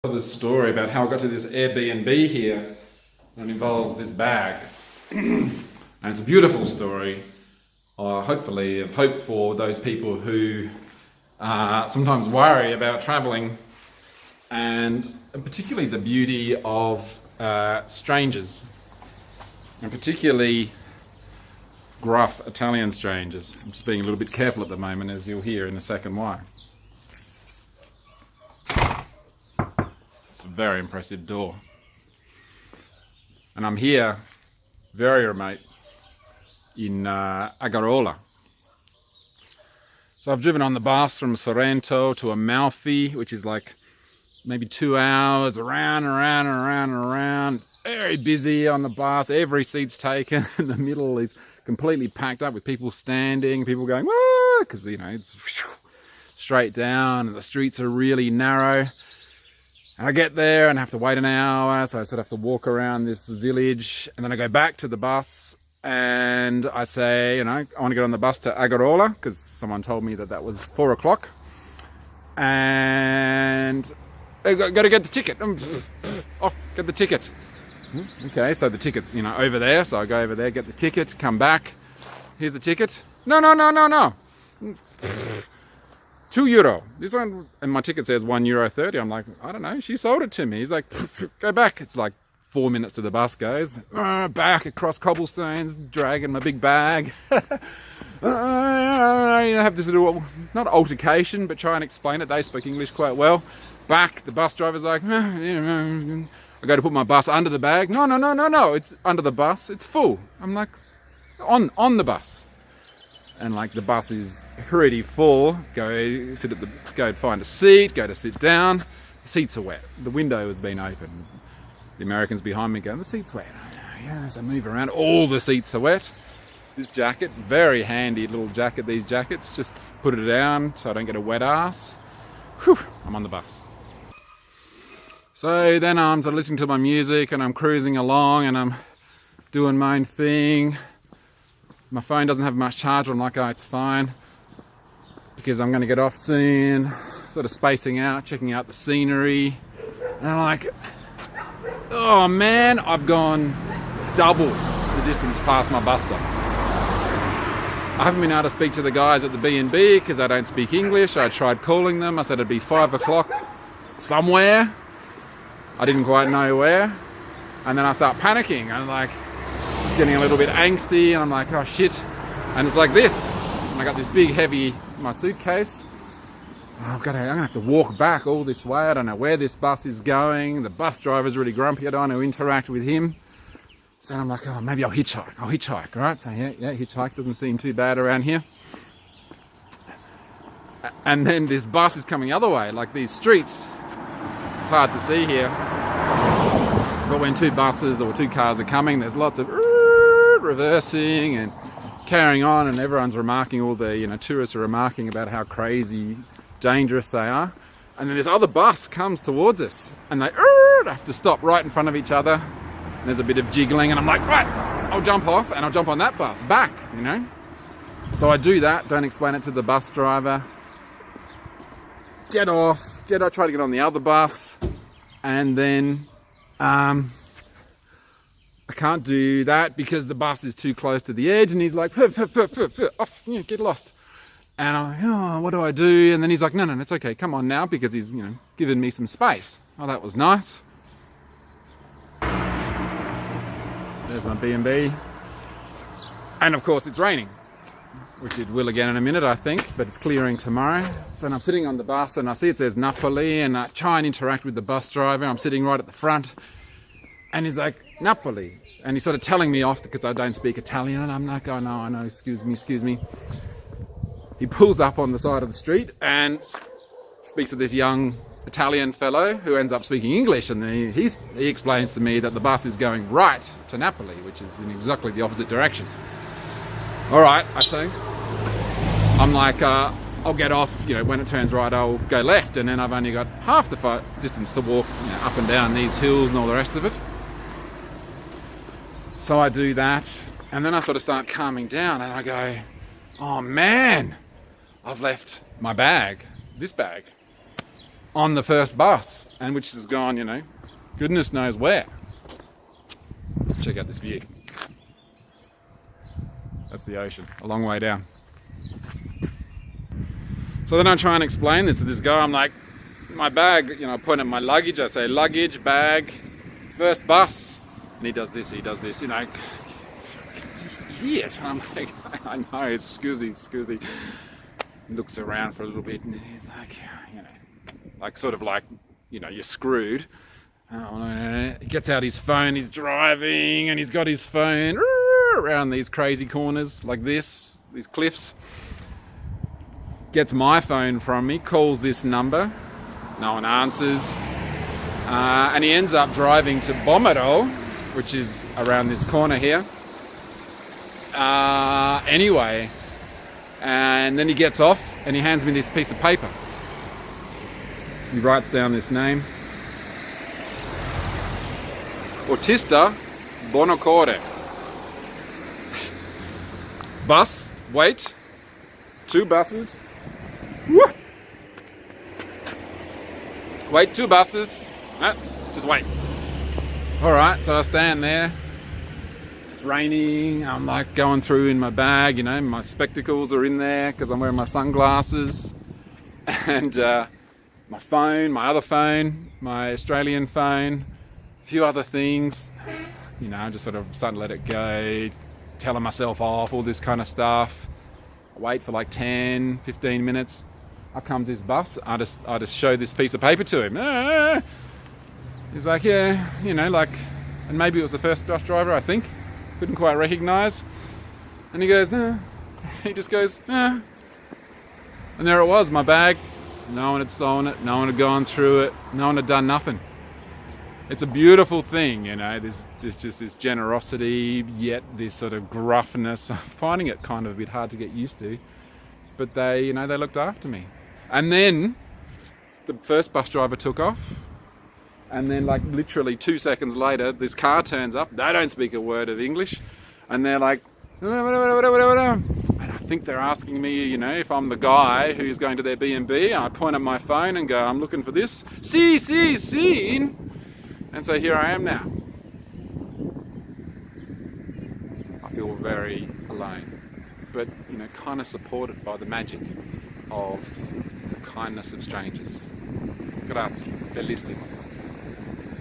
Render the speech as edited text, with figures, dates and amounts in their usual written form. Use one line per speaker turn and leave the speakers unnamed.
This story about how I got to this Airbnb here, and it involves this bag. And it's a beautiful story, hopefully of hope for those people who sometimes worry about traveling, and particularly the beauty of strangers, and particularly gruff Italian strangers. I'm just being a little bit careful at the moment, as you'll hear in a second why. It's a very impressive door. And I'm here, very remote, in Agerola. So I've driven on the bus from Sorrento to Amalfi, which is like maybe 2 hours, around and around and around and around. Very busy on the bus, every seat's taken, and the middle is completely packed up with people standing, people going, whoa, because it's straight down and the streets are really narrow. And I get there and I have to wait an hour, so I sort of have to walk around this village, and then I go back to the bus and I say, I want to get on the bus to Agerola, because someone told me that was 4 o'clock. And I got to get the ticket. Oh, get the ticket. Okay, so the ticket's, over there. So I go over there, get the ticket, come back. Here's the ticket. No. €2. This one, and my ticket says €1.30. I'm like, I don't know. She sold it to me. He's like, go back. It's like 4 minutes to the bus goes. Back across cobblestones, dragging my big bag. I have this little, not altercation, but try and explain it. They speak English quite well. Back, the bus driver's like, I go to put my bus under the bag. No. It's under the bus. It's full. I'm like, on the bus. And like the bus is pretty full. Go find a seat, go to sit down. The seats are wet. The window has been open. The Americans behind me go, the seat's wet. Yes, I move around. All the seats are wet. This jacket, very handy little jacket, these jackets. Just put it down so I don't get a wet ass. Whew, I'm on the bus. So then I'm listening to my music and I'm cruising along and I'm doing my own thing. My phone doesn't have much charge. I'm like, oh, it's fine, because I'm going to get off soon. Sort of spacing out, checking out the scenery. And I'm like, oh man, I've gone double the distance past my bus stop. I haven't been able to speak to the guys at the B&B because I don't speak English. I tried calling them. I said it'd be 5 o'clock somewhere. I didn't quite know where. And then I start panicking. I'm like, it's getting a little bit angsty, and I'm like, oh shit. And it's like this. And I got this big, heavy, my suitcase. I'm gonna have to walk back all this way. I don't know where this bus is going. The bus driver's really grumpy. I don't want to interact with him. So I'm like, oh, maybe I'll hitchhike, right? So yeah, hitchhike doesn't seem too bad around here. And then this bus is coming the other way, like these streets. It's hard to see here. But when two buses or two cars are coming, there's lots of reversing and carrying on, and everyone's remarking, all the tourists are remarking about how crazy, dangerous they are. And then this other bus comes towards us, and they have to stop right in front of each other. And there's a bit of jiggling, and I'm like, right, I'll jump off and I'll jump on that bus back, So I do that, don't explain it to the bus driver. Get off, try to get on the other bus, and then I can't do that because the bus is too close to the edge, and he's like, off, get lost. And I'm like, oh, what do I do? And then he's like, no, it's okay, come on now, because he's, given me some space. Oh, that was nice. There's my B&B. And of course it's raining, which it will again in a minute, I think, but it's clearing tomorrow. So I'm sitting on the bus and I see it says Napoli, and I try and interact with the bus driver. I'm sitting right at the front, and he's like, Napoli. And he's sort of telling me off because I don't speak Italian, and I'm like, oh no, I know, excuse me. He pulls up on the side of the street and speaks to this young Italian fellow who ends up speaking English, and he explains to me that the bus is going right to Napoli, which is in exactly the opposite direction. All right, I say. I'm like, I'll get off, when it turns right, I'll go left, and then I've only got half the distance to walk up and down these hills and all the rest of it. So I do that, and then I sort of start calming down, and I go, oh man, I've left my bag, this bag. on the first bus, and which has gone, you know, goodness knows where. Check out this view. That's the ocean, a long way down. So then I try and explain this to this guy. I'm like, my bag, you know, I point at my luggage, I say luggage, bag, first bus. And he does this, you know, idiot. I'm like, I know, scuzzy. He looks around for a little bit and he's like, you know, like sort of like, you know, you're screwed. He gets out his phone, he's driving and he's got his phone around these crazy corners like this, these cliffs. Gets my phone from me, calls this number, no one answers, and he ends up driving to Bomero, which is around this corner here. Anyway, and then he gets off and he hands me this piece of paper. He writes down this name. Autista Bonacore. Bus, wait, 2 buses. Woo! Wait, 2 buses. No, just wait. Alright, so I stand there. It's raining. I'm like going through in my bag, you know, my spectacles are in there because I'm wearing my sunglasses. And my phone, my other phone, my Australian phone, a few other things. You know, just sort of starting to let it go, telling myself off, all this kind of stuff. I wait for like 10, 15 minutes. Up comes this bus. I just show this piece of paper to him. He's like, yeah, you know, like, and maybe it was the first bus driver, I think. Couldn't quite recognise. And he goes, he just goes, And there it was, my bag. No one had stolen it. No one had gone through it. No one had done nothing. It's a beautiful thing, you know, there's just this generosity, yet this sort of gruffness. I'm finding it kind of a bit hard to get used to. But they, you know, they looked after me. And then the first bus driver took off. And then like literally 2 seconds later, this car turns up. They don't speak a word of English. And they're like, and I think they're asking me, you know, if I'm the guy who's going to their B&B. I point at my phone and go, I'm looking for this. See. And so here I am now. I feel very alone, but, you know, kind of supported by the magic of the kindness of strangers. Grazie, bellissimo.